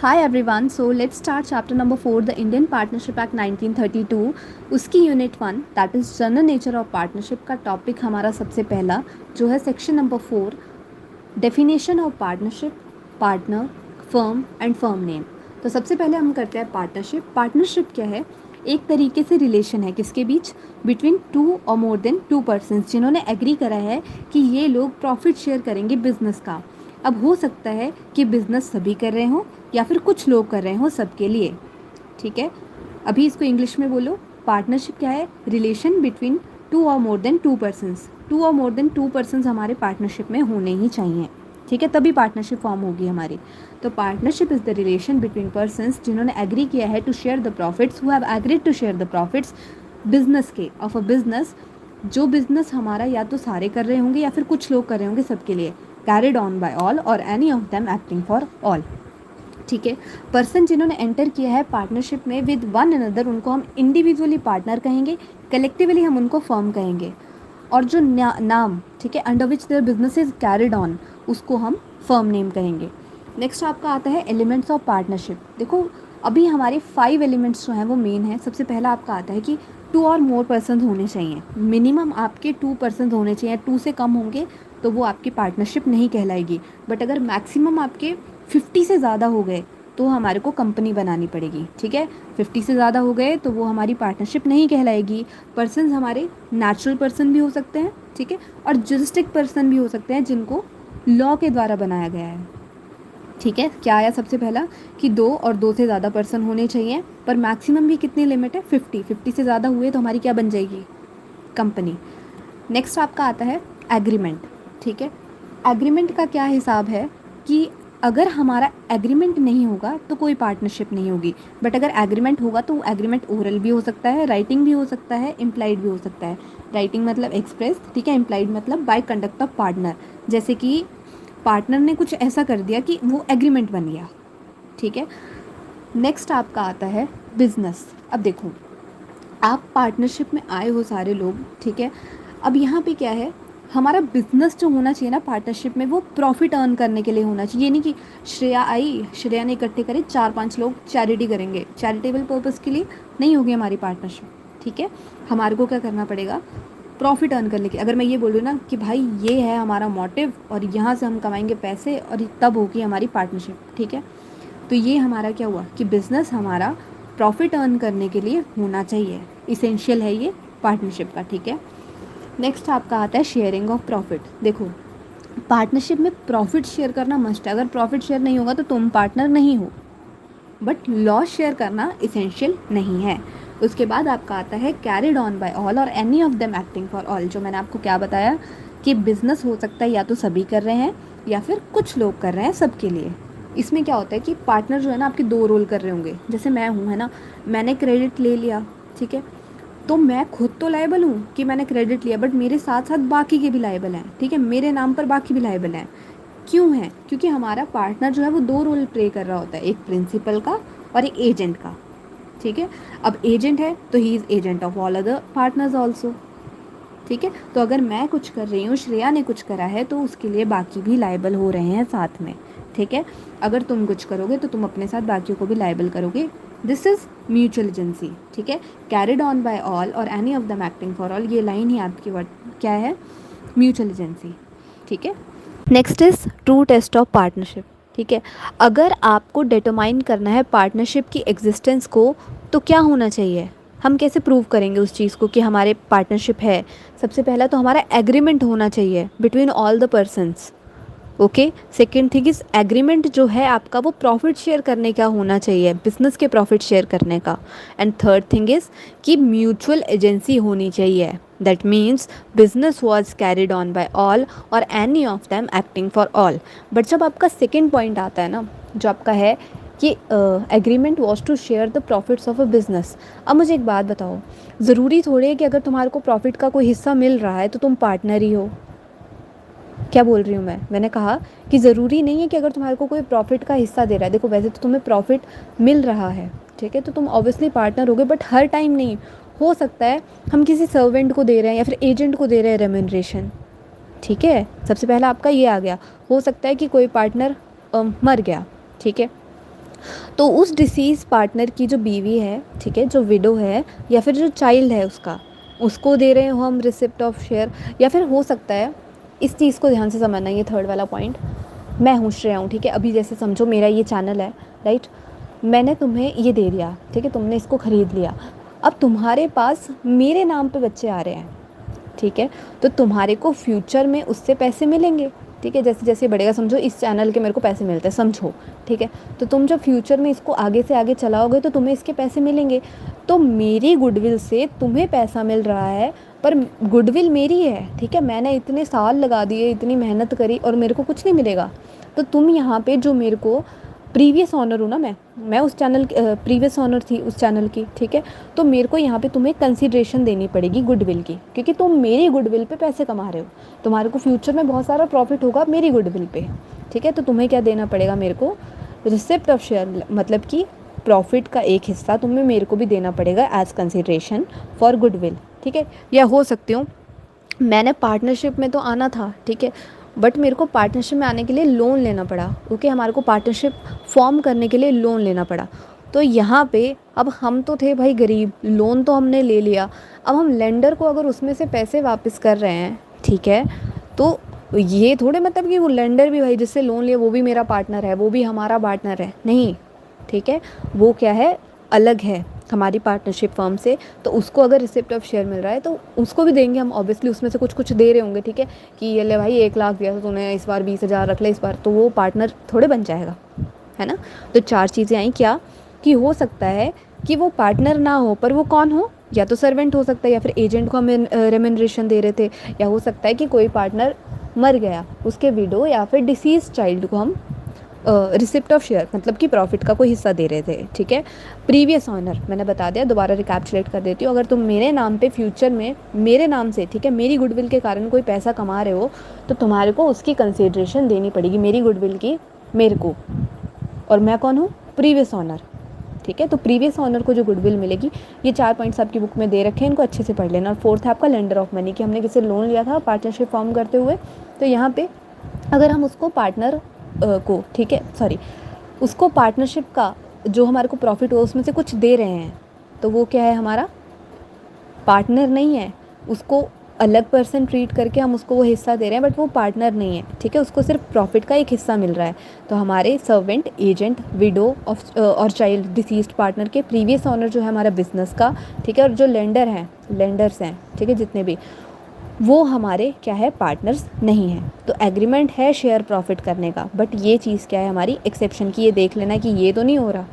Hi everyone, so let's start chapter number 4, the Indian Partnership Act 1932. उसकी unit 1 that is general nature of partnership का topic हमारा सबसे पहला जो है section number 4, definition of partnership, partner, firm and firm name. तो सबसे पहले हम करते हैं पार्टनरशिप। पार्टनरशिप क्या है? एक तरीके से रिलेशन है किसके बीच? Between two or more than two persons जिन्होंने एग्री करा है कि ये लोग प्रॉफिट शेयर करेंगे बिजनेस का। अब हो सकता है कि बिजनेस सभी कर रहे हों या फिर कुछ लोग कर रहे हों सबके लिए, ठीक है। अभी इसको इंग्लिश में बोलो। पार्टनरशिप क्या है? Relation between two or more than two persons. Two or more than two persons हमारे पार्टनरशिप में होने ही चाहिए, ठीक है, तभी पार्टनरशिप फॉर्म होगी हमारी। तो partnership is the relation between persons जिन्होंने एग्री किया है to share the profits, who have agreed to share the profits business के ऑफ अ बिजनेस। जो बिजनेस हमारा या तो सारे कर रहे होंगे या फिर कुछ लोग कर रहे होंगे सबके लिए, कैरिड ऑन बाय ऑल और any of them acting for all, ठीक है। पर्सन जिन्होंने एंटर किया है पार्टनरशिप में विद वन अनदर, उनको हम इंडिविजुअली पार्टनर कहेंगे, कलेक्टिवली हम उनको फर्म कहेंगे। और जो नाम, ठीक है, under which their business is carried on, उसको हम फर्म नेम कहेंगे। नेक्स्ट आपका आता है एलिमेंट्स ऑफ पार्टनरशिप। देखो अभी हमारे 5 एलिमेंट्स जो हैं वो मेन है। सबसे पहला आपका आता है कि 2 और मोर पर्सन होने चाहिए। मिनिमम आपके 2 पर्सन होने चाहिए। 2 से कम होंगे तो वो आपकी पार्टनरशिप नहीं कहलाएगी। बट अगर मैक्सिमम आपके 50 से ज़्यादा हो गए तो हमारे को कंपनी बनानी पड़ेगी, ठीक है। 50 से ज़्यादा हो गए तो वो हमारी पार्टनरशिप नहीं कहलाएगी। पर्सन हमारे नेचुरल पर्सन भी हो सकते हैं, ठीक है, और जुरिस्टिक पर्सन भी हो सकते हैं जिनको लॉ के द्वारा बनाया गया है, ठीक है। क्या आया सबसे पहला कि 2 और 2 से ज़्यादा पर्सन होने चाहिए, पर मैक्सिमम भी कितनी लिमिट है? 50 से ज़्यादा हुए तो हमारी क्या बन जाएगी? कंपनी। नेक्स्ट आपका आता है एग्रीमेंट, ठीक है। एग्रीमेंट का क्या हिसाब है कि अगर हमारा एग्रीमेंट नहीं होगा तो कोई पार्टनरशिप नहीं होगी। बट अगर एग्रीमेंट होगा तो एग्रीमेंट ओरल भी हो सकता है, राइटिंग भी हो सकता है, इम्प्लाइड भी हो सकता है। राइटिंग मतलब एक्सप्रेस, ठीक है, इम्प्लाइड मतलब बाय कंडक्ट ऑफ पार्टनर। जैसे कि पार्टनर ने कुछ ऐसा कर दिया कि वो एग्रीमेंट बन गया, ठीक है। नेक्स्ट आपका आता है बिजनेस। अब देखो आप पार्टनरशिप में आए हो सारे लोग, ठीक है। अब यहाँ पे क्या है, हमारा बिजनेस जो होना चाहिए ना पार्टनरशिप में, वो प्रॉफिट अर्न करने के लिए होना चाहिए। ये नहीं कि श्रेया आई, श्रेया ने इकट्ठे करे 4-5 लोग चैरिटी करेंगे, चैरिटेबल पर्पज़ के लिए नहीं होगी हमारी पार्टनरशिप, ठीक है। हमारे को क्या करना पड़ेगा? प्रॉफिट अर्न करने के। अगर मैं ये बोलूँ ना कि भाई ये है हमारा मोटिव और यहाँ से हम कमाएंगे पैसे और तब होगी हमारी पार्टनरशिप, ठीक है। तो ये हमारा क्या हुआ कि बिज़नेस हमारा प्रॉफिट अर्न करने के लिए होना चाहिए, इसेंशियल है ये पार्टनरशिप का, ठीक है। नेक्स्ट आपका आता है शेयरिंग ऑफ प्रॉफिट। देखो पार्टनरशिप में प्रॉफिट शेयर करना मस्ट है। अगर प्रॉफिट शेयर नहीं होगा तो तुम पार्टनर नहीं हो, बट लॉस शेयर करना इसेंशियल नहीं है। उसके बाद आपका आता है कैरिड ऑन बाय ऑल और any of them acting for all. जो मैंने आपको क्या बताया कि बिजनेस हो सकता है या तो सभी कर रहे हैं या फिर कुछ लोग कर रहे हैं सबके लिए। इसमें क्या होता है कि पार्टनर जो है ना आपके 2 रोल कर रहे होंगे। जैसे मैं हूँ, है ना, मैंने क्रेडिट ले लिया, ठीक है, तो मैं खुद तो लायबल हूँ कि मैंने क्रेडिट लिया, बट मेरे साथ साथ बाकी के भी लायबल हैं, ठीक है, मेरे नाम पर बाकी भी लायबल हैं। क्यों है? क्योंकि हमारा पार्टनर जो है वो 2 रोल प्ले कर रहा होता है, एक प्रिंसिपल का और एक एजेंट का, ठीक है। अब एजेंट है तो he is agent of all other partners also, ठीक है। तो अगर मैं कुछ कर रही हूँ, श्रेया ने कुछ करा है, तो उसके लिए बाकी भी लायबल हो रहे हैं साथ में, ठीक है। अगर तुम कुछ करोगे तो तुम अपने साथ बाकियों को भी लायबल करोगे। दिस इज़ म्यूचुअल एजेंसी, ठीक है। कैरिड ऑन बाय ऑल और any of them acting for all, ये लाइन ही आपकी वर्ड क्या है? म्यूचुअल एजेंसी, ठीक है। Next is true test of partnership, ठीक है। अगर आपको डिटरमाइन करना है पार्टनरशिप की एग्जिस्टेंस को तो क्या होना चाहिए? हम कैसे प्रूव करेंगे उस चीज़ को कि हमारे पार्टनरशिप है? सबसे पहला तो हमारा एग्रीमेंट होना चाहिए between all the persons, okay. Second thing is agreement जो है आपका वो प्रॉफिट शेयर करने का होना चाहिए, बिजनेस के प्रॉफिट शेयर करने का। एंड थर्ड थिंग इज़ कि म्यूचुअल एजेंसी होनी चाहिए। That means business was carried on by all और any of them acting for all. But जब आपका सेकेंड पॉइंट आता है ना, जो आपका है कि agreement was to share the profits of a business. अब मुझे एक बात बताओ, ज़रूरी थोड़ी है कि अगर तुम्हारे को प्रॉफिट का कोई हिस्सा मिल रहा है तो तुम पार्टनर ही हो। क्या बोल रही हूँ मैंने कहा कि ज़रूरी नहीं है कि अगर तुम्हारे को कोई प्रॉफिट का हिस्सा दे रहा है, देखो वैसे तो तुम्हें प्रॉफिट मिल रहा है, ठीक है, तो तुम ऑब्वियसली पार्टनर होगे, बट हर टाइम नहीं। हो सकता है हम किसी सर्वेंट को दे रहे हैं या फिर एजेंट को दे रहे हैं रेम्यूनरेशन, ठीक है। सबसे पहला आपका ये आ गया। हो सकता है कि कोई पार्टनर मर गया, ठीक है। तो उस डिसीज़ पार्टनर की जो बीवी है, ठीक है, जो विडो है या फिर जो चाइल्ड है उसका, उसको दे रहे हो हम रिसिप्ट ऑफ शेयर। या फिर हो सकता है, इस चीज़ को ध्यान से समझना, ये थर्ड वाला पॉइंट, मैं हूँ श्रेया हूँ, ठीक है, अभी जैसे समझो मेरा ये चैनल है, राइट, मैंने तुम्हें ये दे दिया, ठीक है, तुमने इसको ख़रीद लिया, अब तुम्हारे पास मेरे नाम पे बच्चे आ रहे हैं, ठीक है, तो तुम्हारे को फ्यूचर में उससे पैसे मिलेंगे, ठीक है, जैसे जैसे बढ़ेगा, समझो इस चैनल के मेरे को पैसे मिलते हैं, समझो, ठीक है, तो तुम जब फ्यूचर में इसको आगे से आगे चलाओगे तो तुम्हें इसके पैसे मिलेंगे। तो मेरी गुडविल से तुम्हें पैसा मिल रहा है, पर गुडविल मेरी है, ठीक है, मैंने इतने साल लगा दिए, इतनी मेहनत करी और मेरे को कुछ नहीं मिलेगा। तो तुम यहाँ पे जो मेरे को प्रीवियस ऑनर हूँ ना, मैं उस चैनल प्रीवियस ऑनर थी उस चैनल की, ठीक है, तो मेरे को यहाँ पे तुम्हें कंसिडरेशन देनी पड़ेगी गुडविल की, क्योंकि तुम मेरी गुडविल पे पैसे कमा रहे हो, तुम्हारे को फ्यूचर में बहुत सारा प्रॉफिट होगा मेरी गुडविल पे, ठीक है, तो तुम्हें क्या देना पड़ेगा, मेरे को रिसिप्ट ऑफ शेयर, मतलब कि प्रॉफिट का एक हिस्सा तुम्हें मेरे को भी देना पड़ेगा एज कंसिडरेशन फॉर गुडविल, ठीक है। या हो सकती हूँ मैंने पार्टनरशिप में तो आना था, ठीक है, बट मेरे को पार्टनरशिप में आने के लिए लोन लेना पड़ा, ओके, हमारे को पार्टनरशिप फॉर्म करने के लिए लोन लेना पड़ा। तो यहाँ पे अब हम तो थे भाई गरीब, लोन तो हमने ले लिया, अब हम लेंडर को अगर उसमें से पैसे वापस कर रहे हैं, ठीक है, तो ये थोड़े मतलब कि वो लेंडर भी भाई जिससे लोन लिया वो भी मेरा पार्टनर है, वो भी हमारा पार्टनर है, नहीं, ठीक है, वो क्या है, अलग है हमारी पार्टनरशिप फर्म से। तो उसको अगर रिसिप्ट ऑफ शेयर मिल रहा है तो उसको भी देंगे हम, ऑब्वियसली उसमें से कुछ कुछ दे रहे होंगे, ठीक है, कि ये ले भाई 1 लाख दिया था तूने, इस बार 20,000 रख ले इस बार, तो वो पार्टनर थोड़े बन जाएगा, है ना। तो 4 चीज़ें आई क्या, कि हो सकता है कि वो पार्टनर ना हो पर वो कौन हो, या तो सर्वेंट हो सकता है, या फिर एजेंट को हम रेम्यूनरेशन दे रहे थे, या हो सकता है कि कोई पार्टनर मर गया, उसके विडो या फिर डिसीज चाइल्ड को हम रिसिप्ट ऑफ शेयर मतलब कि प्रॉफिट का कोई हिस्सा दे रहे थे, ठीक है। प्रीवियस ऑनर मैंने बता दिया, दोबारा रिकैप्चुलेट कर देती हूँ, अगर तुम मेरे नाम पे फ्यूचर में मेरे नाम से, ठीक है, मेरी गुडविल के कारण कोई पैसा कमा रहे हो, तो तुम्हारे को उसकी कंसिडरेशन देनी पड़ेगी मेरी गुडविल की मेरे को, और मैं कौन हूँ, प्रीवियस ऑनर, ठीक है। तो प्रीवियस ऑनर को जो गुडविल मिलेगी, ये 4 पॉइंट्स आपकी बुक में दे रखे हैं, इनको अच्छे से पढ़ लेना। और फोर्थ है आपका लेंडर ऑफ मनी, कि हमने किसी लोन लिया था पार्टनरशिप फॉर्म करते हुए, तो यहाँ पे अगर हम उसको पार्टनर को, ठीक है, सॉरी, उसको पार्टनरशिप का जो हमारे को प्रॉफिट हो उसमें से कुछ दे रहे हैं, तो वो क्या है, हमारा पार्टनर नहीं है, उसको अलग पर्सन ट्रीट करके हम उसको वो हिस्सा दे रहे हैं, बट वो पार्टनर नहीं है, ठीक है, उसको सिर्फ प्रॉफिट का एक हिस्सा मिल रहा है। तो हमारे सर्वेंट, एजेंट, विडो ऑफ और चाइल्ड डिसीज्ड पार्टनर के प्रीवियस ऑनर जो है हमारा बिजनेस का, ठीक है, और जो लेंडर्स हैं, ठीक है, जितने भी, वो हमारे क्या है, पार्टनर्स नहीं हैं। तो एग्रीमेंट है शेयर प्रॉफिट करने का, बट ये चीज़ क्या है हमारी एक्सेप्शन की, ये देख लेना कि ये तो नहीं हो रहा,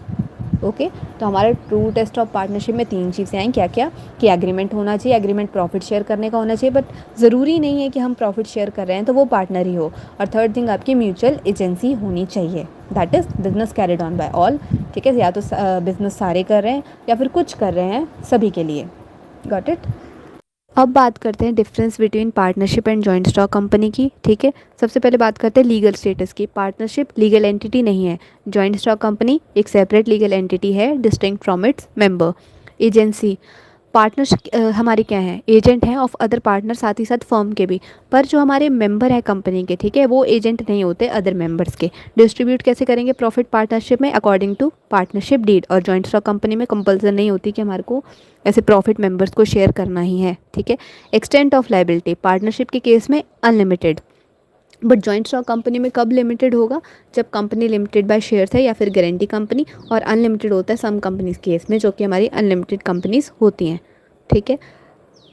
ओके। तो हमारे ट्रू टेस्ट ऑफ पार्टनरशिप में 3 चीज़ें आई, क्या क्या, कि एग्रीमेंट होना चाहिए, एग्रीमेंट प्रॉफिट शेयर करने का होना चाहिए, बट ज़रूरी नहीं है कि हम प्रॉफिट शेयर कर रहे हैं तो वो पार्टनर ही हो, और थर्ड थिंग आपकी म्यूचुअल एजेंसी होनी चाहिए, that is business carried on by all, ठीक है, या तो बिजनेस सारे कर रहे हैं या फिर कुछ कर रहे हैं, सभी के लिए, गॉट इट। अब बात करते हैं difference between partnership and joint stock company की, ठीक है। सबसे पहले बात करते हैं लीगल स्टेटस की। पार्टनरशिप लीगल एंटिटी नहीं है, जॉइंट स्टॉक कंपनी एक सेपरेट लीगल एंटिटी है distinct from its member. Agency, partnership हमारी क्या है, एजेंट हैं ऑफ अदर पार्टनर, साथ ही साथ फर्म के भी, पर जो हमारे मेंबर है कंपनी के, ठीक है, वो एजेंट नहीं होते अदर मेंबर्स के। डिस्ट्रीब्यूट कैसे करेंगे प्रॉफिट पार्टनरशिप में, अकॉर्डिंग टू पार्टनरशिप डीड, और जॉइंट स्टॉक कंपनी में कंपल्सन नहीं होती कि हमारे को ऐसे प्रॉफिट मेंबर्स को शेयर करना ही है, ठीक है। एक्सटेंट ऑफ लाइबिलिटी, पार्टनरशिप के केस में unlimited, butt joint stock company में कब लिमिटेड होगा, जब कंपनी लिमिटेड बाय शेयर्स है या फिर गारंटी कंपनी, और अनलिमिटेड होता है सम कंपनीज केस में, जो कि हमारी अनलिमिटेड कंपनीज होती हैं, ठीक है।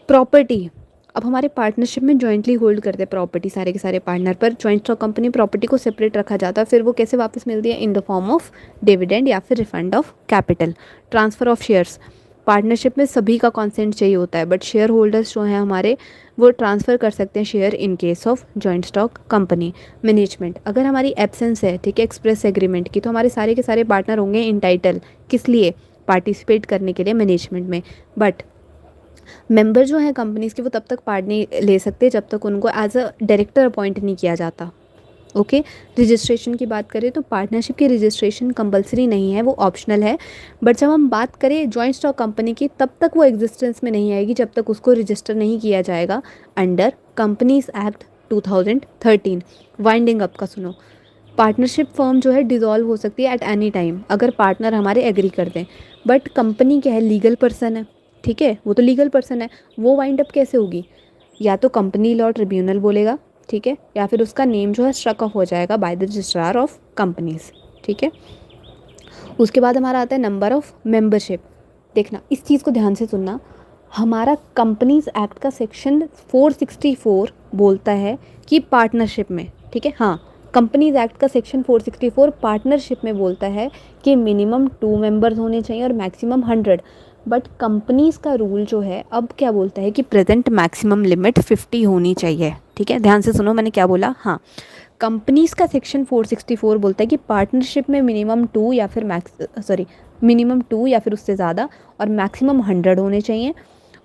प्रॉपर्टी, अब हमारे पार्टनरशिप में जॉइंटली होल्ड करते हैं प्रॉपर्टी सारे के सारे पार्टनर, पर जॉइंट स्टॉक कंपनी प्रॉपर्टी को सेपरेट रखा जाता है, फिर वो कैसे वापस मिलती है, in the form of dividend या फिर refund of capital. Transfer of shares, partnership में सभी का कॉन्सेंट चाहिए होता है, बट शेयर होल्डर्स जो हैं हमारे, वो ट्रांसफ़र कर सकते हैं share in case of joint stock company. Management, अगर हमारी एब्सेंस है, ठीक है, एक्सप्रेस एग्रीमेंट की, तो हमारे सारे के सारे पार्टनर होंगे इन टाइटल, किस लिए, पार्टिसिपेट करने के लिए मैनेजमेंट में, बट मेंबर जो हैं कंपनीज़ के वो तब तक पार्ट नहीं ले सकते जब तक उनको एज अ डायरेक्टर अपॉइंट नहीं किया जाता, ओके। रजिस्ट्रेशन की बात करें तो पार्टनरशिप की रजिस्ट्रेशन कंपलसरी नहीं है, वो ऑप्शनल है, बट जब हम बात करें जॉइंट स्टॉक कंपनी की, तब तक वो एग्जिस्टेंस में नहीं आएगी जब तक उसको रजिस्टर नहीं किया जाएगा under companies act 2013। Winding up का सुनो, पार्टनरशिप फर्म जो है डिज़ोल्व हो सकती है एट एनी टाइम अगर पार्टनर हमारे एग्री करते हैं। बट कंपनी क्या है, लीगल पर्सन है, ठीक है, वो तो लीगल पर्सन है, वो वाइंड अप कैसे होगी, या तो कंपनी लॉ ट्रिब्यूनल बोलेगा, ठीक है, या फिर उसका नेम जो है स्ट्रक ऑफ हो जाएगा by the registrar of companies, ठीक है। उसके बाद हमारा आता है नंबर ऑफ़ मेंबरशिप। देखना, इस चीज़ को ध्यान से सुनना, हमारा कंपनीज एक्ट का सेक्शन 464 बोलता है कि पार्टनरशिप में, ठीक है, हाँ, कंपनीज एक्ट का सेक्शन 464 पार्टनरशिप में बोलता है कि मिनिमम 2 मेंबर्स होने चाहिए और मैक्सिमम 100। बट कंपनीज का रूल जो है अब क्या बोलता है कि प्रेजेंट मैक्सिमम लिमिट 50 होनी चाहिए, ठीक है, ध्यान से सुनो मैंने क्या बोला। हाँ, कंपनीज का सेक्शन 464 बोलता है कि पार्टनरशिप में मिनिमम टू या फिर उससे ज़्यादा और मैक्सिमम 100 होने चाहिए।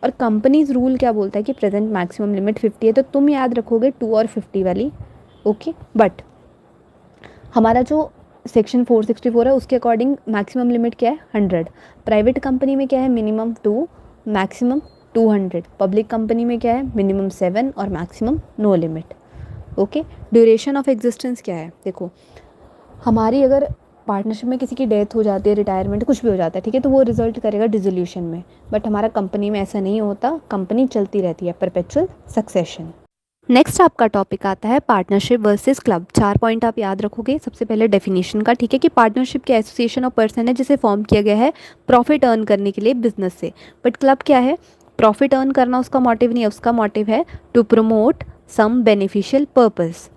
और कंपनीज रूल क्या बोलता है कि प्रेजेंट मैक्सिमम लिमिट 50 है, तो तुम याद रखोगे 2 और 50 वाली, ओके। बट हमारा जो सेक्शन 464 है उसके अकॉर्डिंग मैक्सिमम लिमिट क्या है, 100। प्राइवेट कंपनी में क्या है, मिनिमम 2, मैक्सिमम 200। पब्लिक कंपनी में क्या है, मिनिमम 7 और maximum no limit, okay. Duration of existence क्या है, देखो, हमारी अगर पार्टनरशिप में किसी की डेथ हो जाती है, रिटायरमेंट कुछ भी हो जाता है, ठीक है, तो वो रिजल्ट करेगा डिसोल्यूशन में। बट हमारा कंपनी में ऐसा नहीं होता, कंपनी चलती रहती है, परपेचुअल सक्सेशन। नेक्स्ट आपका टॉपिक आता है पार्टनरशिप वर्सेस क्लब। 4 पॉइंट आप याद रखोगे। सबसे पहले डेफिनेशन का, ठीक है, कि पार्टनरशिप के एसोसिएशन ऑफ पर्सन है जिसे फॉर्म किया गया है प्रॉफिट अर्न करने के लिए बिजनेस से। बट क्लब क्या है, प्रॉफिट अर्न करना उसका मोटिव नहीं है, उसका मोटिव है to promote some beneficial purpose,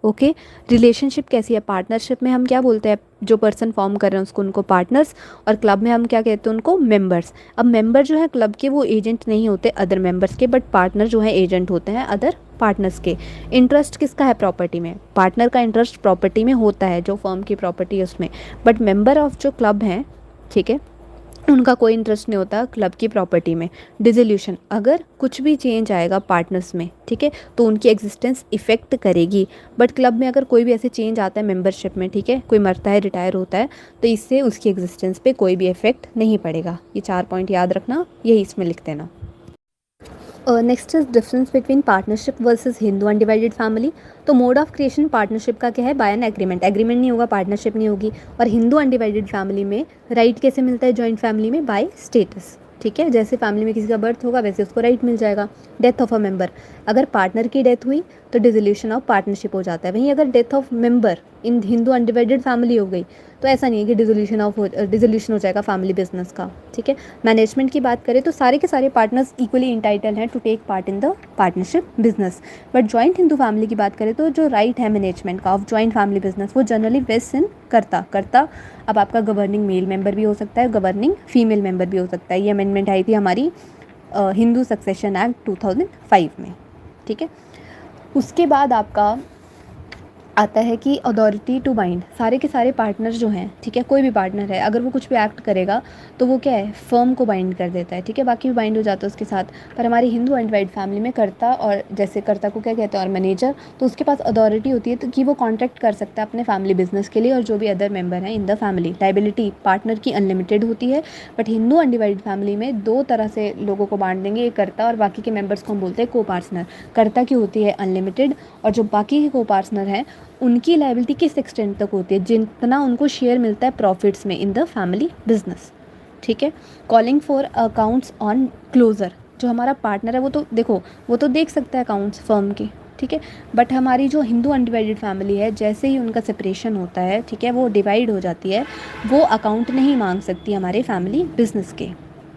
okay. Relationship कैसी है, पार्टनरशिप में हम क्या बोलते हैं, जो पर्सन फॉर्म कर रहे हैं उसको, उनको पार्टनर्स, और क्लब में हम क्या कहते हैं, उनको मेंबर्स। अब मेंबर जो है क्लब के वो एजेंट नहीं होते अदर मेंबर्स के, बट पार्टनर जो है एजेंट होते हैं अदर पार्टनर्स के। इंटरेस्ट किसका है प्रॉपर्टी में, पार्टनर का इंटरेस्ट प्रॉपर्टी में होता है, जो फर्म की प्रॉपर्टी है उसमें। बट मेंबर ऑफ जो क्लब हैं, ठीक है, उनका कोई इंटरेस्ट नहीं होता क्लब की प्रॉपर्टी में। डिसोल्यूशन, अगर कुछ भी चेंज आएगा पार्टनर्स में, ठीक है, तो उनकी एग्जिस्टेंस इफेक्ट करेगी। बट क्लब में अगर कोई भी ऐसे चेंज आता है मेंबरशिप में, ठीक है, कोई मरता है, रिटायर होता है, तो इससे उसकी एग्जिस्टेंस पे कोई भी इफेक्ट नहीं पड़ेगा। ये 4 पॉइंट याद रखना, यही इसमें लिख देना। Next is difference between partnership versus Hindu undivided family. तो मोड ऑफ क्रिएशन पार्टनरशिप का क्या है, बाय एन एग्रीमेंट, एग्रीमेंट नहीं होगा पार्टनरशिप नहीं होगी। और हिंदू अनडिवाइडेड फैमिली में राइट कैसे मिलता है जॉइंट फैमिली में, बाय स्टेटस, ठीक है, जैसे फैमिली में किसी का बर्थ होगा वैसे उसको राइट मिल जाएगा। डेथ ऑफ अ मेंबर, अगर पार्टनर की डेथ हुई तो डिसोल्यूशन ऑफ पार्टनरशिप हो जाता है। वहीं अगर death of member in Hindu undivided family हो गई तो ऐसा नहीं है कि डिसोल्यूशन हो जाएगा फैमिली बिजनेस का, ठीक है। मैनेजमेंट की बात करें तो सारे के सारे पार्टनर्स इक्वली इंटाइटल हैं to take part in the partnership business. But joint Hindu family की बात करें तो जो राइट है मैनेजमेंट का ऑफ जॉइंट फैमिली बिजनेस वो जनरली वेस्ट इन करता। अब आपका गवर्निंग मेल मेंबर भी हो सकता है, गवर्निंग फीमेल मेंबर भी हो सकता है। ये अमेंडमेंट आई थी हमारी हिंदू सक्सेशन एक्ट 2005 में, ठीक है। उसके बाद आपका आता है कि अथॉरिटी टू बाइंड, सारे के सारे पार्टनर जो हैं, ठीक है, कोई भी पार्टनर है अगर वो कुछ भी एक्ट करेगा तो वो क्या है, फर्म को बाइंड कर देता है, ठीक है, बाकी भी बाइंड हो जाता है उसके साथ। पर हमारी हिंदू अनडिवाइड फैमिली में कर्ता, और जैसे कर्ता को क्या कहते हैं, और मैनेजर, तो उसके पास अथॉरिटी होती है तो कि वो कॉन्ट्रैक्ट कर सकता है अपने फैमिली बिजनेस के लिए और जो भी अदर मेंबर हैं in the family. Liability partner की अनलिमिटेड होती है। बट हिंदू अनडिवाइड फैमिली में 2 तरह से लोगों को बांट देंगे, एक कर्ता और बाकी के मेंबर्स को हम बोलते हैं को पार्टनर। कर्ता की होती है अनलिमिटेड, और जो बाकी के को पार्टनर हैं उनकी लायबिलिटी किस एक्सटेंट तक होती है, जितना उनको शेयर मिलता है प्रॉफिट्स में इन द फैमिली बिजनेस, ठीक है। Calling for accounts on closure, जो हमारा पार्टनर है वो तो देखो, वो तो देख सकता है अकाउंट्स फर्म के, ठीक है। बट हमारी जो हिंदू अनडिवाइडेड फैमिली है, जैसे ही उनका सेपरेशन होता है, ठीक है, वो डिवाइड हो जाती है, वो अकाउंट नहीं मांग सकती हमारे फैमिली बिजनेस के,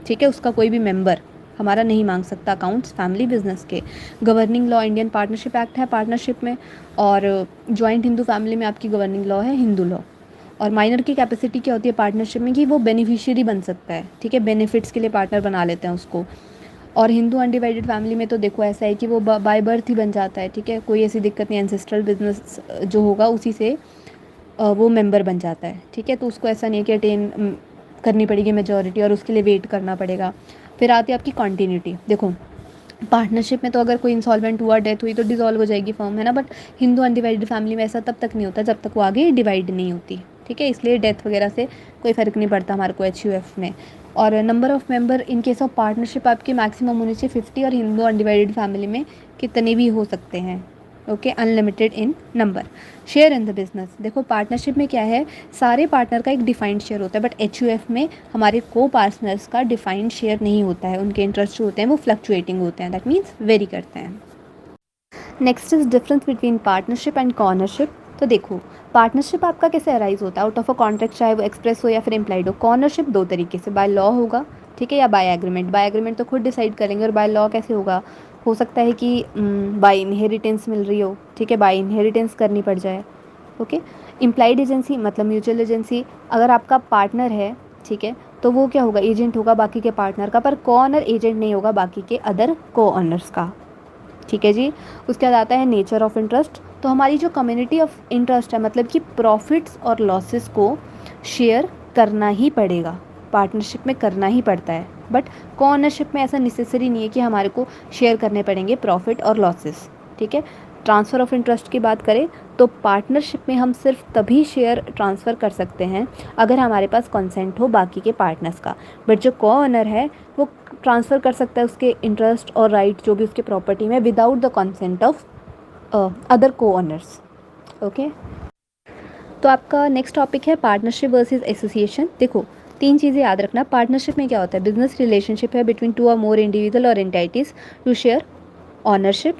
ठीक है, उसका कोई भी मेंबर हमारा नहीं मांग सकता अकाउंट्स फैमिली बिजनेस के। Governing law Indian partnership act है पार्टनरशिप में, और जॉइंट हिंदू फैमिली में आपकी गवर्निंग लॉ है हिंदू लॉ। और माइनर की कैपेसिटी क्या होती है पार्टनरशिप में कि वो बेनिफिशियरी बन सकता है, ठीक है, बेनिफिट्स के लिए पार्टनर बना लेते हैं उसको। और हिंदू अनडिवाइडेड फैमिली में तो देखो ऐसा है कि वो बाय बर्थ ही बन जाता है, ठीक है, कोई ऐसी दिक्कत नहीं, एंसेस्ट्रल बिजनेस जो होगा उसी से वो मेंबर बन जाता है, ठीक है। तो उसको ऐसा नहीं है कि अटेन करनी पड़ेगी मेजॉरिटी और उसके लिए वेट करना पड़ेगा। फिर आती है आपकी कॉन्टीन्यूटी। देखो पार्टनरशिप में तो अगर कोई इंसॉल्वेंट हुआ, डेथ हुई तो डिसॉल्व हो जाएगी फर्म, है ना। बट हिंदू अनडिवाइडेड फैमिली में ऐसा तब तक नहीं होता जब तक वो आगे डिवाइड नहीं होती, ठीक है, इसलिए डेथ वगैरह से कोई फ़र्क नहीं पड़ता हमारे को HUF में। और number of member in case of partnership आपकी मैक्सिमम होनी चाहिए 50, और हिंदू अनडिवाइडेड फैमिली में कितने भी हो सकते हैं, okay, unlimited in number. Share in the business, देखो पार्टनरशिप में क्या है, सारे पार्टनर का एक डिफाइंड शेयर होता है, बट HUF में हमारे को पार्टनर्स का डिफाइंड शेयर नहीं होता है, उनके इंटरेस्ट जो होते हैं वो फ्लक्चुएटिंग होते हैं, दैट मीन्स वेरी करते हैं। Next is difference between partnership and co-ownership. तो देखो पार्टनरशिप आपका कैसे अराइज होता है, आउट ऑफ अ कॉन्ट्रैक्ट, चाहे वो एक्सप्रेस हो या फिर इम्प्लाइड हो। कॉर्नरशिप दो तरीके से, बाय लॉ होगा, ठीक है, या बाय एग्रीमेंट। बाय एग्रीमेंट तो खुद डिसाइड करेंगे, और बाय लॉ कैसे होगा, हो सकता है कि बाय इनहेरिटेंस मिल रही हो, ठीक है, बाय इनहेरिटेंस करनी पड़ जाए। ओके, इम्प्लाइड एजेंसी मतलब म्यूचुअल एजेंसी, अगर आपका पार्टनर है, ठीक है, तो वो क्या होगा, एजेंट होगा बाकी के पार्टनर का, पर को ऑनर एजेंट नहीं होगा बाकी के अदर को ऑनर्स का, ठीक है जी। उसके बाद आता है नेचर ऑफ इंटरेस्ट। तो हमारी जो कम्युनिटी ऑफ इंटरेस्ट है, मतलब कि प्रॉफिट्स और लॉसेस को शेयर करना ही पड़ेगा, पार्टनरशिप में करना ही पड़ता है, बट को ऑनरशिप में ऐसा नेसेसरी नहीं है कि हमारे को शेयर करने पड़ेंगे प्रॉफिट और लॉसेस, ठीक है। ट्रांसफ़र ऑफ इंटरेस्ट की बात करें तो पार्टनरशिप में हम सिर्फ तभी शेयर ट्रांसफ़र कर सकते हैं अगर हमारे पास कंसेंट हो बाकी के पार्टनर्स का, बट जो को ऑनर है वो ट्रांसफ़र कर सकता है उसके इंटरेस्ट और राइट जो भी उसके प्रॉपर्टी में without the consent of other को ऑनर्स। ओके, तो आपका नेक्स्ट टॉपिक है पार्टनरशिप वर्सेस एसोसिएशन। देखो तीन चीज़ें याद रखना, पार्टनरशिप में क्या होता है, बिजनेस रिलेशनशिप है between two or more individual or entities to share ownership,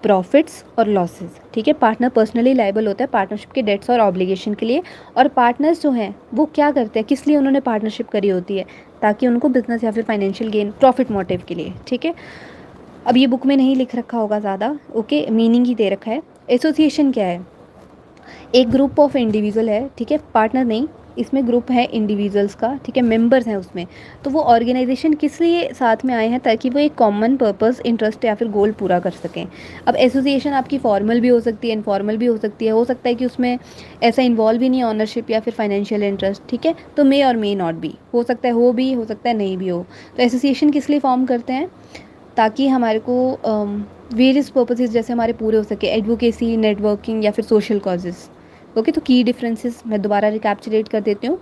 profits और लॉसेस, ठीक है। पार्टनर पर्सनली लायबल होता है पार्टनरशिप के डेट्स और ऑब्लिगेशन के लिए, और पार्टनर्स जो हैं वो क्या करते हैं, किस लिए उन्होंने पार्टनरशिप करी होती है, ताकि उनको बिजनेस या फिर फाइनेंशियल गेन, प्रॉफिट मोटिव के लिए, ठीक है। अब ये बुक में नहीं लिख रखा होगा ज़्यादा, ओके, मीनिंग ही दे रखा है। एसोसिएशन क्या है, एक ग्रुप ऑफ इंडिविजुअल है, ठीक है, पार्टनर नहीं, इसमें ग्रुप है इंडिविजुअल्स का, ठीक है, मेंबर्स हैं उसमें, तो वो ऑर्गेनाइजेशन किस लिए साथ में आए हैं, ताकि वो एक कॉमन पर्पस, इंटरेस्ट या फिर गोल पूरा कर सकें। अब एसोसिएशन आपकी फॉर्मल भी हो सकती है, इनफॉर्मल भी हो सकती है, हो सकता है कि उसमें ऐसा इन्वॉल्व ही नहीं है ऑनरशिप या फिर फाइनेंशियल इंटरेस्ट, ठीक है, तो मे और मे नॉट बी, हो सकता है हो भी, हो सकता है नहीं भी हो। तो एसोसिएशन किस लिए फॉर्म करते हैं, ताकि हमारे को वेरियस पर्पसेस जैसे हमारे पूरे हो सके, एडवोकेसी, नेटवर्किंग या फिर सोशल कॉजेज़। ओके, तो की डिफरेंसेस मैं दोबारा रिकैप्चुलेट कर देती हूँ।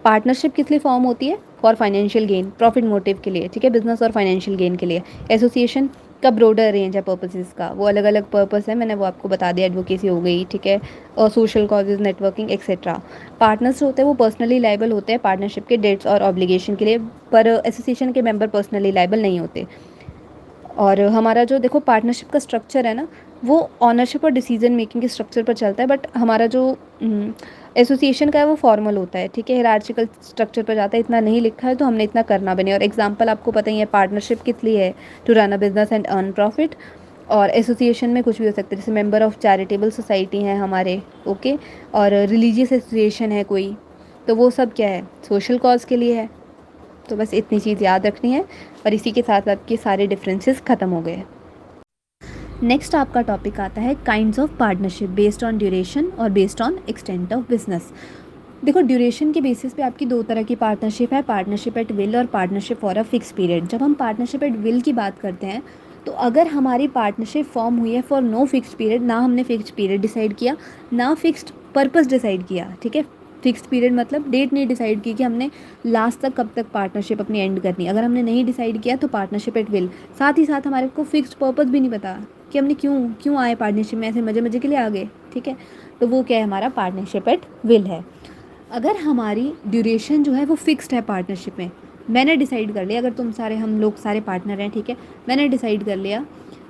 पार्टनरशिप किस लिए फॉर्म होती है, for financial gain, profit motive के लिए, ठीक है, बिजनेस और फाइनेंशियल गेन के लिए। एसोसिएशन का ब्रॉडर रेंज है पर्पसेस का, वो अलग अलग पर्पस है, मैंने वो आपको बता दिया, एडवोकेसी हो गई, ठीक है, और social causes, networking etcetera. Partners होते हैं वो पर्सनली लाइबल होते हैं पार्टनरशिप के डेट्स और ऑब्लिगेशन के लिए, पर एसोसिएशन के मेंबर पर्सनली लाइबल नहीं होते। और हमारा जो देखो पार्टनरशिप का स्ट्रक्चर है ना, वो ऑनरशिप और डिसीजन मेकिंग के स्ट्रक्चर पर चलता है, बट हमारा जो एसोसिएशन का है वो फॉर्मल होता है, ठीक है, हिरार्चिकल स्ट्रक्चर पर जाता है, इतना नहीं लिखा है तो हमने इतना करना भी नहीं। और एग्जांपल आपको पता ही है, पार्टनरशिप किस लिए है, to run a business and earn profit, और एसोसिएशन में कुछ भी हो सकता है, जैसे मेंबर ऑफ चैरिटेबल सोसाइटी हैं हमारे, ओके, और रिलीजियस एसोसिएशन है कोई, तो वो सब क्या है, सोशल कॉज के लिए है। तो बस इतनी चीज़ याद रखनी है, और इसी के साथ आपके सारे डिफरेंसेस ख़त्म हो गए। नेक्स्ट आपका टॉपिक आता है kinds of partnership based on duration और based on extent of business. देखो ड्यूरेशन के बेसिस पे आपकी दो तरह की पार्टनरशिप है, पार्टनरशिप एट विल और partnership for a fix period. जब हम पार्टनरशिप एट विल की बात करते हैं तो अगर हमारी पार्टनरशिप फॉर्म हुई है फॉर नो फिक्स्ड पीरियड, ना हमने फिक्स्ड पीरियड डिसाइड किया, ना फिक्स्ड पर्पस डिसाइड किया, ठीक है, फिक्स्ड पीरियड मतलब डेट नहीं डिसाइड की कि हमने लास्ट तक कब तक पार्टनरशिप अपनी एंड करनी है, अगर हमने नहीं डिसाइड किया तो पार्टनरशिप एट विल। साथ ही साथ हमारे को फिक्स्ड पर्पस भी नहीं पता कि हमने क्यों क्यों आए पार्टनरशिप में, ऐसे मज़े मज़े के लिए आ गए, ठीक है, तो वो क्या है, हमारा पार्टनरशिप एट विल है। अगर हमारी ड्यूरेशन जो है वो फिक्स्ड है पार्टनरशिप में, मैंने डिसाइड कर लिया, अगर तुम सारे, हम लोग सारे पार्टनर हैं, ठीक है, मैंने डिसाइड कर लिया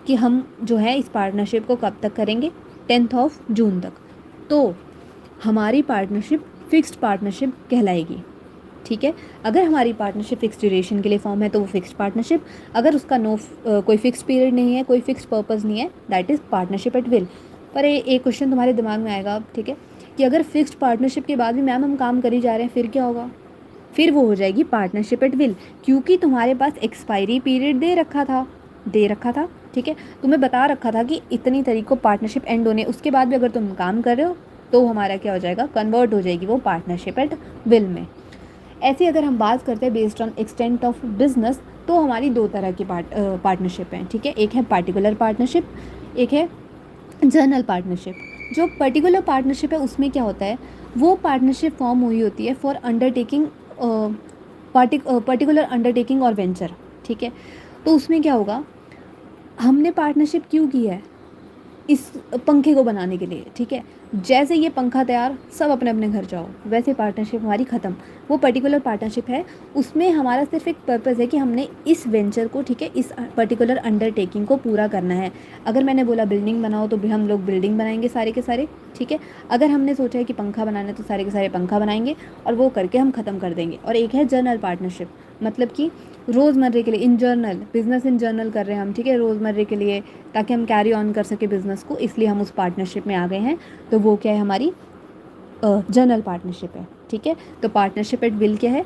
कि हम जो है इस पार्टनरशिप को कब तक करेंगे, 10 जून तक, तो हमारी पार्टनरशिप फिक्स्ड पार्टनरशिप कहलाएगी, ठीक है। अगर हमारी पार्टनरशिप फिक्स ड्यूरेशन के लिए फॉर्म है तो वो फिक्स्ड पार्टनरशिप, अगर उसका कोई फिक्स पीरियड नहीं है, कोई फिक्स पर्पस नहीं है, that is partnership at will. पर एक क्वेश्चन तुम्हारे दिमाग में आएगा, ठीक है, कि अगर फिक्स्ड पार्टनरशिप के बाद भी मैम हम काम कर ही जा रहे हैं, फिर क्या होगा, फिर वो हो जाएगी पार्टनरशिप एट विल, क्योंकि तुम्हारे पास एक्सपायरी पीरियड दे रखा था, ठीक है, तुम्हें बता रखा था कि इतनी तारीख को पार्टनरशिप एंड होने, उसके बाद भी अगर तुम काम कर रहे हो तो हमारा क्या हो जाएगा, कन्वर्ट हो जाएगी वो पार्टनरशिप एट विल में। ऐसे अगर हम बात करते हैं based on extent of business, तो हमारी दो तरह की पार्टनरशिप हैं, ठीक है, एक है पार्टिकुलर पार्टनरशिप, एक है जनरल पार्टनरशिप। जो पर्टिकुलर पार्टनरशिप है उसमें क्या होता है, वो पार्टनरशिप फॉर्म हुई होती है फॉर अंडरटेकिंग, पर्टिकुलर अंडरटेकिंग और वेंचर, ठीक है, तो उसमें क्या होगा, हमने पार्टनरशिप क्यों की है, इस पंखे को बनाने के लिए, ठीक है। जैसे ये पंखा तैयार, सब अपने अपने घर जाओ, वैसे पार्टनरशिप हमारी ख़त्म। वो पर्टिकुलर पार्टनरशिप है, उसमें हमारा सिर्फ एक पर्पज़ है कि हमने इस वेंचर को, ठीक है, इस पर्टिकुलर अंडरटेकिंग को पूरा करना है। अगर मैंने बोला बिल्डिंग बनाओ तो भी हम लोग बिल्डिंग बनाएंगे सारे के सारे, ठीक है। अगर हमने सोचा है कि पंखा बनाना है तो सारे के सारे पंखा बनाएंगे और वो करके हम ख़त्म कर देंगे। और एक है जर्नल पार्टनरशिप, मतलब कि रोज़मर्रे के लिए, इन जर्नल, बिज़नेस इन जर्नल कर रहे हैं हम, ठीक है, रोज़मर्रे के लिए, ताकि हम कैरी ऑन कर सके बिज़नेस को, इसलिए हम उस पार्टनरशिप में आ गए हैं। तो वो क्या है, हमारी जर्नल पार्टनरशिप है, ठीक है। तो पार्टनरशिप एट विल क्या है,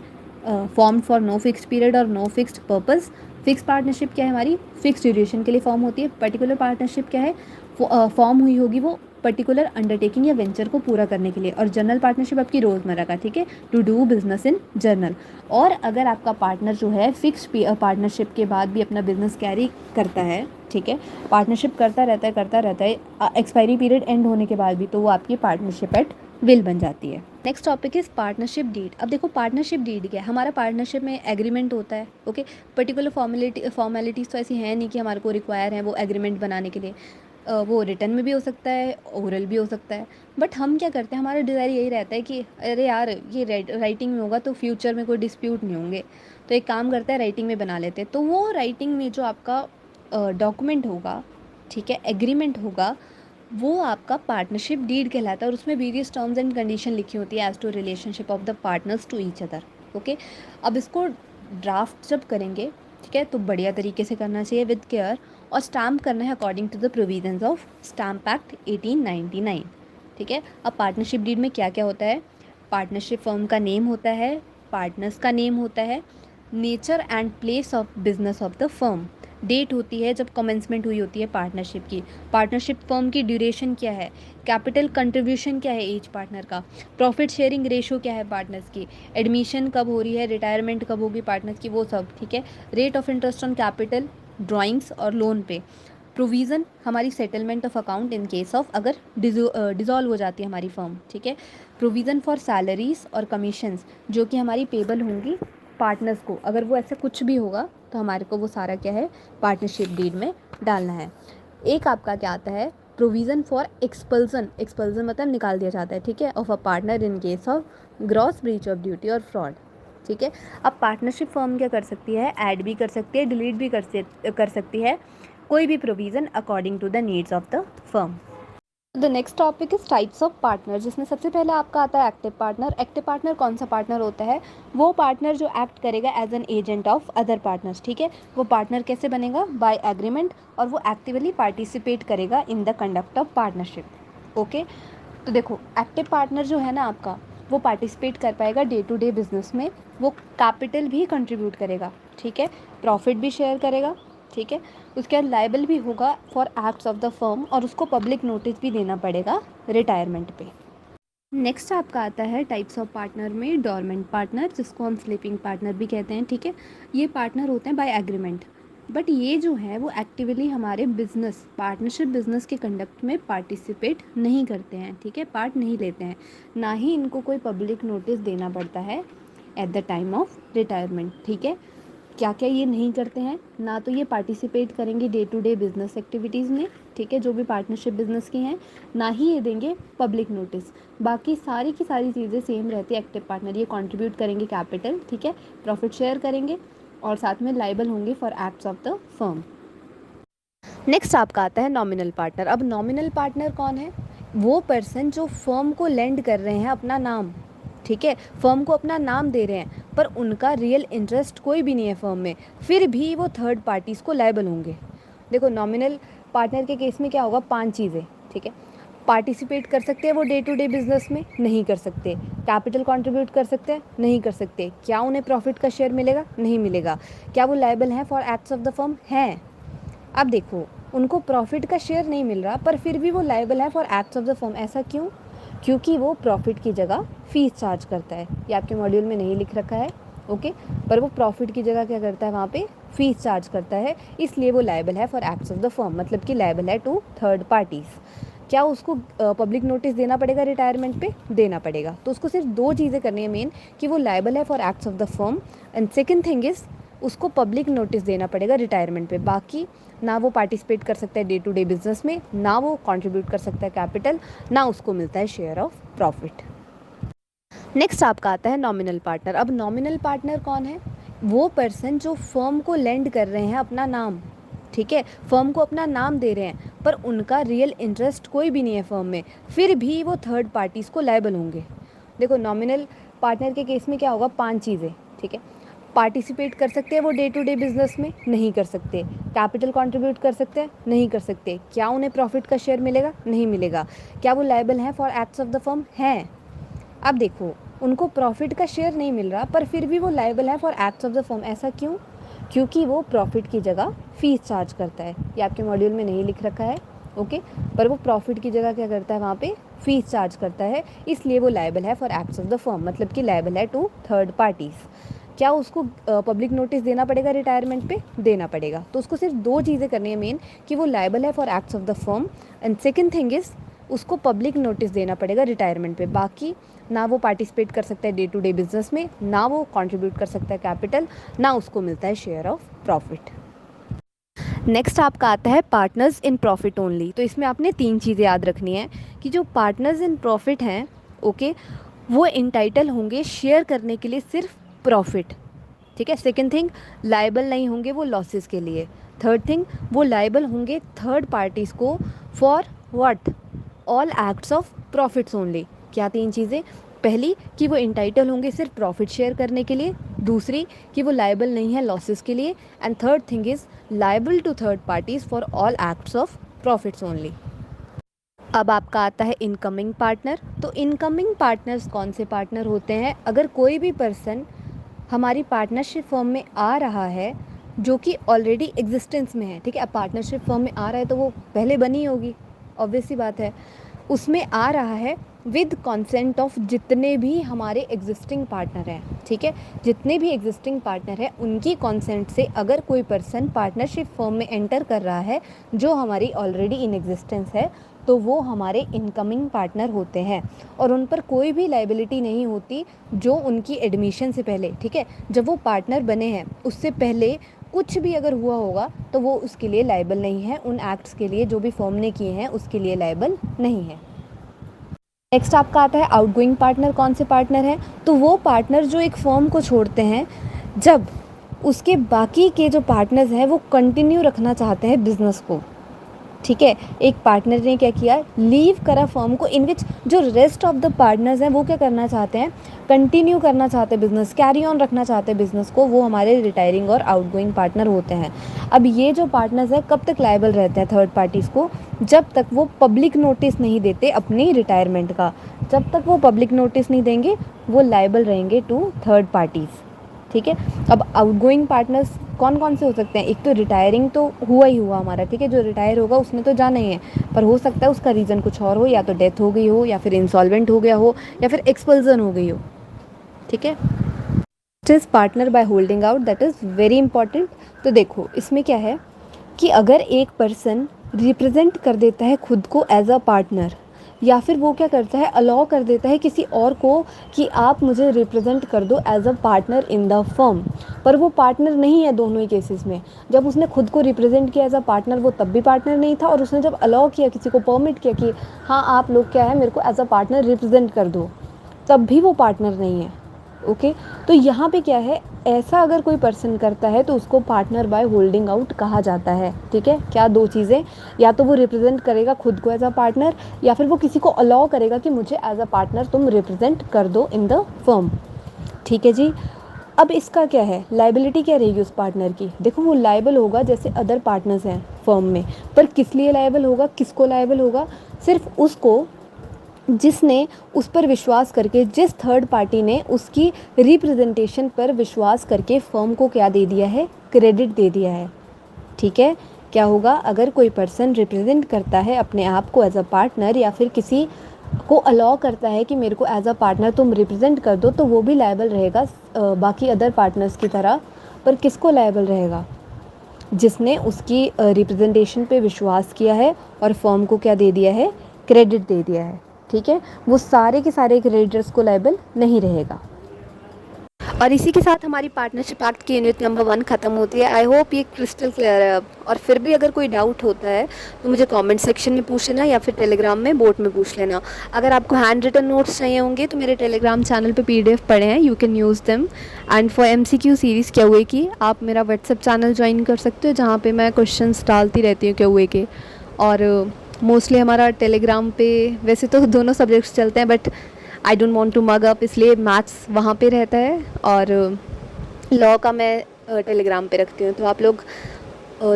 form for no fixed period और no fixed purpose. Fix partnership क्या है, हमारी फिक्स ड्यूरेशन के लिए फॉर्म होती है। पर्टिकुलर पार्टनरशिप क्या है, फॉर्म हुई होगी वो पर्टिकुलर अंडरटेकिंग या वेंचर को पूरा करने के लिए। और जनरल पार्टनरशिप आपकी रोज़मर्रा का, ठीक है, to do business in general. और अगर आपका पार्टनर जो है फिक्स पार्टनरशिप के बाद भी अपना बिजनेस कैरी करता है, ठीक है, पार्टनरशिप करता रहता है एक्सपायरी पीरियड एंड होने के बाद भी, तो वो आपकी पार्टनरशिप एट विल बन जाती है। Next topic is partnership deed. अब देखो पार्टनरशिप डीड क्या है, हमारा पार्टनरशिप में एग्रीमेंट होता है, ओके। पर्टिकुलर फॉर्मेलिटीज़ तो ऐसी हैं नहीं कि हमारे को रिक्वायर है वो एग्रीमेंट बनाने के लिए। वो रिटर्न में भी हो सकता है, ओरल भी हो सकता है। बट हम क्या करते हैं, हमारा डिज़ायर यही रहता है कि अरे यार ये राइटिंग में होगा तो फ्यूचर में कोई डिस्प्यूट नहीं होंगे, तो एक काम करते हैं राइटिंग में बना लेते हैं। तो वो राइटिंग में जो आपका डॉक्यूमेंट होगा, ठीक है, एग्रीमेंट होगा, वो आपका पार्टनरशिप डीड कहलाता है। और उसमें वेरियस टर्म्स एंड कंडीशन लिखी होती है as to relationship of the partners to each other, okay. अब इसको ड्राफ्ट जब करेंगे, ठीक है, तो बढ़िया तरीके से करना चाहिए विद केयर, और स्टैम्प करना है according to the provisions of stamp act 1899, ठीक है। अब पार्टनरशिप डीड में क्या क्या होता है, पार्टनरशिप फर्म का नेम होता है, पार्टनर्स का नेम होता है, nature and place of business of the firm, date होती है जब कमेंसमेंट हुई होती है पार्टनरशिप की, पार्टनरशिप फर्म की ड्यूरेशन क्या है, कैपिटल कंट्रीब्यूशन क्या है एच पार्टनर का, प्रॉफिट शेयरिंग रेशो क्या है पार्टनर्स की, एडमिशन कब हो रही है, रिटायरमेंट कब होगी पार्टनर्स की, वो सब, ठीक है। Rate of interest on capital, drawings और लोन पे, प्रोविज़न हमारी settlement of account in case of अगर डिज़ोल्व हो जाती है हमारी फर्म, ठीक है। प्रोविज़न फॉर सैलरीज और कमीशंस जो कि हमारी पेबल होंगी पार्टनर्स को, अगर वो ऐसे कुछ भी होगा तो हमारे को वो सारा क्या है पार्टनरशिप डीड में डालना है। एक आपका क्या आता है, प्रोविज़न फॉर एक्सपल्सन, एक्सपल्सन मतलब निकाल दिया जाता है, ठीक है, of a partner in case of gross breach of duty और फ्रॉड, ठीक है। अब पार्टनरशिप फर्म क्या कर सकती है, ऐड भी कर सकती है, डिलीट भी कर सकती है कोई भी provision according to the needs of the firm. The next topic is types of partner, जिसमें सबसे पहले आपका आता है एक्टिव पार्टनर। एक्टिव पार्टनर कौन सा पार्टनर होता है, वो पार्टनर जो एक्ट करेगा as an agent of other partners, ठीक है। वो पार्टनर कैसे बनेगा, बाय एग्रीमेंट, और वो एक्टिवली पार्टिसिपेट करेगा in the conduct of partnership, okay. तो देखो एक्टिव पार्टनर जो है ना आपका, वो पार्टिसिपेट कर पाएगा डे टू डे बिजनेस में, वो कैपिटल भी कंट्रीब्यूट करेगा, ठीक है, प्रॉफिट भी शेयर करेगा, ठीक है। उसके बाद लायबल भी होगा for acts of the firm, और उसको पब्लिक नोटिस भी देना पड़ेगा रिटायरमेंट पे। नेक्स्ट आपका आता है टाइप्स ऑफ पार्टनर में डोरमेंट पार्टनर, जिसको हम स्लीपिंग पार्टनर भी कहते हैं, ठीक है। ये पार्टनर होते हैं बाय एग्रीमेंट, बट ये जो है वो एक्टिवली हमारे बिजनेस, पार्टनरशिप बिजनेस के कंडक्ट में पार्टिसिपेट नहीं करते हैं, ठीक है, पार्ट नहीं लेते हैं, ना ही इनको कोई पब्लिक नोटिस देना पड़ता है at the time of retirement, ठीक है। क्या क्या ये नहीं करते हैं, ना तो ये पार्टिसिपेट करेंगे day to day business activities में, ठीक है, जो भी पार्टनरशिप बिजनेस की हैं, ना ही ये देंगे पब्लिक नोटिस। बाकी सारी की सारी चीज़ें सेम रहती है एक्टिव पार्टनर, ये कंट्रीब्यूट करेंगे कैपिटल, ठीक है, प्रॉफिट शेयर करेंगे, और साथ में लाइबल होंगे for acts of the firm. Next आपका आता है नॉमिनल पार्टनर। अब नॉमिनल पार्टनर कौन है, वो पर्सन जो फर्म को लेंड कर रहे हैं अपना नाम, ठीक है, फर्म को अपना नाम दे रहे हैं, पर उनका रियल इंटरेस्ट कोई भी नहीं है फर्म में, फिर भी वो थर्ड पार्टीज़ को लायबल होंगे। देखो नॉमिनल पार्टनर के केस में क्या होगा, 5 चीज़ें, ठीक है। पार्टिसिपेट कर सकते हैं वो डे टू डे बिजनेस में, नहीं कर सकते। कैपिटल कंट्रीब्यूट कर सकते हैं, नहीं कर सकते। क्या उन्हें प्रॉफिट का शेयर मिलेगा, नहीं मिलेगा। क्या वो लायबल हैं for acts of the firm, हैं। अब देखो उनको प्रॉफिट का शेयर नहीं मिल रहा, पर फिर भी वो लायबल है for acts of the firm. ऐसा क्यों, क्योंकि वो प्रॉफिट की जगह फीस चार्ज करता है। ये आपके मॉड्यूल में नहीं लिख रखा है, ओके, पर वो प्रॉफिट की जगह क्या करता है, वहाँ पे फीस चार्ज करता है, इसलिए वो लायबल है for acts of the firm, मतलब कि लायबल है टू थर्ड पार्टीज़। क्या उसको पब्लिक नोटिस देना पड़ेगा रिटायरमेंट पे, देना पड़ेगा। तो उसको सिर्फ 2 चीज़ें करनी है मेन, कि वो लायबल है for acts of the firm, and second thing is उसको पब्लिक नोटिस देना पड़ेगा रिटायरमेंट पे। बाकी ना वो पार्टिसिपेट कर सकता है डे टू डे बिजनेस में, ना वो कंट्रीब्यूट कर सकता है कैपिटल, ना उसको मिलता है शेयर ऑफ प्रॉफिट। नेक्स्ट आपका आता है नॉमिनल पार्टनर। अब नॉमिनल पार्टनर कौन है? वो पर्सन जो फर्म को लेंड कर रहे हैं अपना नाम, ठीक है, फर्म को अपना नाम दे रहे हैं, पर उनका रियल इंटरेस्ट कोई भी नहीं है फर्म में, फिर भी वो थर्ड पार्टीज़ को लायबल होंगे। देखो नॉमिनल पार्टनर के केस में क्या होगा, 5 चीज़ें, ठीक है। पार्टिसिपेट कर सकते हैं वो डे टू डे बिजनेस में? नहीं कर सकते। कैपिटल कंट्रीब्यूट कर सकते हैं? नहीं कर सकते। क्या उन्हें प्रॉफिट का शेयर मिलेगा? नहीं मिलेगा। क्या वो लायबल हैं for acts of the firm? हैं। अब देखो उनको प्रॉफिट का शेयर नहीं मिल रहा, पर फिर भी वो लायबल है for acts of the firm. ऐसा क्यों? क्योंकि वो प्रॉफिट की जगह फीस चार्ज करता है। ये आपके मॉड्यूल में नहीं लिख रखा है, ओके, पर वो प्रॉफिट की जगह क्या करता है, वहाँ पे फीस चार्ज करता है, इसलिए वो लायबल है for acts of the firm, मतलब कि लायबल है टू थर्ड पार्टीज़। क्या उसको पब्लिक नोटिस देना पड़ेगा रिटायरमेंट पे? देना पड़ेगा। तो उसको सिर्फ 2 चीज़ें करनी है मेन, कि वो लायबल है for acts of the firm, and second thing is उसको पब्लिक नोटिस देना पड़ेगा रिटायरमेंट पे। बाकी ना वो पार्टिसिपेट कर सकता है डे टू डे बिजनेस में, ना वो कंट्रीब्यूट कर सकता है कैपिटल, ना उसको मिलता है शेयर ऑफ प्रॉफिट। नेक्स्ट आपका आता है पार्टनर्स इन प्रॉफिट ओनली। तो इसमें आपने 3 चीज़ें याद रखनी है कि जो पार्टनर्स इन प्रॉफिट हैं, ओके, वो इंटाइटल होंगे शेयर करने के लिए सिर्फ प्रॉफिट, ठीक है। सेकेंड थिंग, लायबल नहीं होंगे वो लॉसेस के लिए। थर्ड थिंग, वो लायबल होंगे थर्ड पार्टीज़ को for what, all acts of profits only. क्या 3 चीज़ें? पहली कि वो इंटाइटल होंगे सिर्फ प्रॉफिट शेयर करने के लिए, दूसरी कि वो लायबल नहीं है लॉसेस के लिए, and third thing is liable to third parties for all acts of profits only. अब आपका आता है इनकमिंग पार्टनर। तो इनकमिंग पार्टनर्स कौन से पार्टनर होते हैं? अगर कोई भी पर्सन हमारी पार्टनरशिप फर्म में आ रहा है जो कि ऑलरेडी एग्जिस्टेंस में है, ठीक है। अब पार्टनरशिप फर्म में आ रहा है तो वो पहले बनी होगी, ऑब्वियस सी बात है। उसमें आ रहा है विद कंसेंट ऑफ जितने भी हमारे एग्जिस्टिंग पार्टनर हैं, ठीक है। जितने भी एग्जिस्टिंग पार्टनर हैं उनकी कंसेंट से अगर कोई पर्सन पार्टनरशिप फर्म में एंटर कर रहा है जो हमारी ऑलरेडी इन एग्जिस्टेंस है, तो वो हमारे इनकमिंग पार्टनर होते हैं, और उन पर कोई भी लाइबिलिटी नहीं होती जो उनकी एडमिशन से पहले, ठीक है, जब वो पार्टनर बने हैं उससे पहले कुछ भी अगर हुआ होगा तो वो उसके लिए लायबल नहीं है, उन एक्ट्स के लिए जो भी फर्म ने किए हैं उसके लिए लायबल नहीं है। नेक्स्ट आपका आता है आउटगोइंग पार्टनर। कौन से पार्टनर हैं? तो वो पार्टनर जो एक फर्म को छोड़ते हैं जब उसके बाकी के जो पार्टनर्स हैं वो कंटिन्यू रखना चाहते हैं बिजनेस को, ठीक है। एक पार्टनर ने क्या किया, लीव करा फर्म को, इन विच जो रेस्ट ऑफ द पार्टनर्स हैं वो क्या करना चाहते हैं, कंटिन्यू करना चाहते हैं बिजनेस, कैरी ऑन रखना चाहते हैं बिजनेस को, वो हमारे रिटायरिंग और आउटगोइंग पार्टनर होते हैं। अब ये जो पार्टनर्स हैं कब तक लायबल रहते हैं थर्ड पार्टीज़ को? जब तक वो पब्लिक नोटिस नहीं देते अपनी रिटायरमेंट का। जब तक वो पब्लिक नोटिस नहीं देंगे वो लायबल रहेंगे टू थर्ड पार्टीज़, ठीक है। अब आउटगोइंग पार्टनर्स कौन कौन से हो सकते हैं? एक तो रिटायरिंग तो हुआ ही हुआ हमारा, ठीक है, जो रिटायर होगा उसने तो जाना ही है, पर हो सकता है उसका रीज़न कुछ और हो, या तो डेथ हो गई हो, या फिर इंसॉल्वेंट हो गया हो, या फिर एक्सपल्जन हो गई हो, ठीक है। Is partner by holding out, that is very important. तो देखो इसमें क्या है कि अगर एक पर्सन रिप्रेजेंट कर देता है खुद को एज अ पार्टनर, या फिर वो क्या करता है, अलाउ कर देता है किसी और को कि आप मुझे रिप्रेजेंट कर दो as a partner in the firm, पर वो पार्टनर नहीं है दोनों ही केसेस में। जब उसने खुद को रिप्रेजेंट किया एज अ पार्टनर वो तब भी पार्टनर नहीं था, और उसने जब अलाउ किया, किसी को परमिट किया कि हाँ आप लोग क्या है मेरे को एज अ पार्टनर रिप्रेजेंट कर दो, तब भी वो पार्टनर नहीं है, ओके। तो यहाँ पे क्या है, ऐसा अगर कोई पर्सन करता है तो उसको पार्टनर बाय होल्डिंग आउट कहा जाता है, ठीक है। क्या 2 चीज़ें, या तो वो रिप्रेजेंट करेगा खुद को एज अ पार्टनर, या फिर वो किसी को अलाउ करेगा कि मुझे एज अ पार्टनर तुम रिप्रेजेंट कर दो इन द फर्म, ठीक है जी। अब इसका क्या है, लाइबिलिटी क्या रहेगी उस पार्टनर की? देखो वो लायबल होगा जैसे अदर पार्टनर्स हैं फर्म में, पर किस लिए लायबल होगा, किसको लायबल होगा? सिर्फ उसको जिसने उस पर विश्वास करके, जिस थर्ड पार्टी ने उसकी रिप्रेजेंटेशन पर विश्वास करके फर्म को क्या दे दिया है, क्रेडिट दे दिया है, ठीक है। क्या होगा, अगर कोई पर्सन रिप्रेजेंट करता है अपने आप को एज अ पार्टनर, या फिर किसी को अलाउ करता है कि मेरे को एज अ पार्टनर तुम रिप्रेजेंट कर दो, तो वो भी लायबल रहेगा बाकी अदर पार्टनर्स की तरह। पर किसको लायबल रहेगा? जिसने उसकी रिप्रेजेंटेशन पे विश्वास किया है और फर्म को क्या दे दिया है, क्रेडिट दे दिया है, ठीक है। वो सारे के सारे क्रेडिटर्स को लायबल नहीं रहेगा। और इसी के साथ हमारी पार्टनरशिप एक्ट की यूनिट नंबर 1 ख़त्म होती है। आई होप ये क्रिस्टल क्लियर है अब। और फिर भी अगर कोई डाउट होता है तो मुझे कमेंट सेक्शन में पूछ लेना या फिर टेलीग्राम में बोट में पूछ लेना। अगर आपको हैंड रिटन नोट्स चाहिए होंगे तो मेरे टेलीग्राम चैनल पे PDF पड़े हैं, you can use them. And for MCQ series QA की आप मेरा व्हाट्सएप चैनल ज्वाइन कर सकते हो, जहाँ पे मैं क्वेश्चंस डालती रहती हूँ QA के। और मोस्टली हमारा टेलीग्राम पे वैसे तो दोनों सब्जेक्ट्स चलते हैं, but I don't want to mug up, इसलिए मैथ्स वहाँ पे रहता है और लॉ का मैं टेलीग्राम पे रखती हूँ। तो आप लोग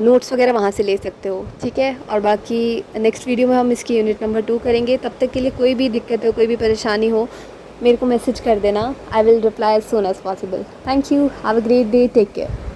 नोट्स वगैरह वहाँ से ले सकते हो, ठीक है। और बाकी नेक्स्ट वीडियो में हम इसकी यूनिट नंबर 2 करेंगे। तब तक के लिए कोई भी दिक्कत हो, कोई भी परेशानी हो, मेरे को मैसेज कर देना। I will reply as soon as possible. Thank you, have a great day, take care.